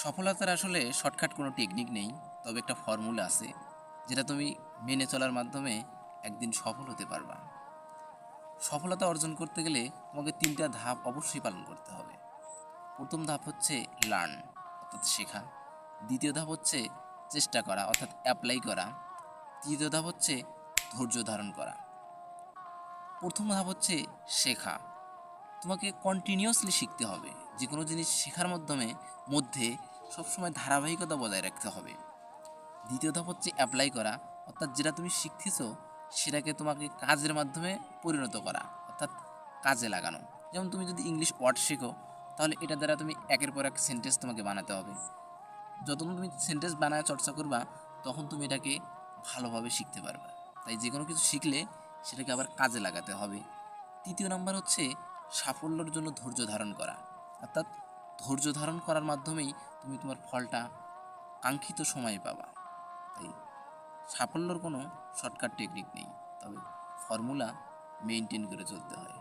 সফলতার আসলে শর্টকাট কোনো টেকনিক নেই, তবে একটা ফর্মুলা আছে যেটা তুমি মেনে চলার মাধ্যমে একদিন সফল হতে পারবা। সফলতা অর্জন করতে গেলে তোমাকে 3টা ধাপ অবশ্যই পালন করতে হবে। প্রথম ধাপ হচ্ছে লার্ন, অর্থাৎ শেখা। দ্বিতীয় ধাপ হচ্ছে চেষ্টা করা, অর্থাৎ অ্যাপ্লাই করা। তৃতীয় ধাপ হচ্ছে ধৈর্য ধারণ করা। প্রথম ধাপ হচ্ছে শেখা। তোমাকে কন্টিনিউয়াসলি শিখতে হবে। যে কোনো জিনিস শেখার মধ্যে সবসময় ধারাবাহিকতা বজায় রাখতে হবে। দ্বিতীয় ধাপ হচ্ছে অ্যাপ্লাই করা, অর্থাৎ যেটা তুমি শিখতেছো সেটাকে তোমাকে কাজের মাধ্যমে পরিণত করা, অর্থাৎ কাজে লাগানো। যেমন তুমি যদি ইংলিশ ওয়ার্ড শেখো, তাহলে এটা দ্বারা তুমি একের পর এক সেন্টেন্স তোমাকে বানাতে হবে। যত তুমি সেন্টেন্স বানায় চর্চা করবা, তখন তুমি এটাকে ভালোভাবে শিখতে পারবে। তাই যে কোনো কিছু শিখলে সেটাকে আবার কাজে লাগাতে হবে। তৃতীয় নাম্বার হচ্ছে সাফল্যের জন্য ধৈর্য ধারণ করা, অর্থাৎ ধৈর্য ধারণ করার মাধ্যমেই তুমি তোমার ফলটা কাঙ্ক্ষিত সময়ে পাবা। তাই সাফল্যর কোনো শর্টকাট টেকনিক নেই, তবে ফর্মুলা মেনটেন করে চলতে হয়।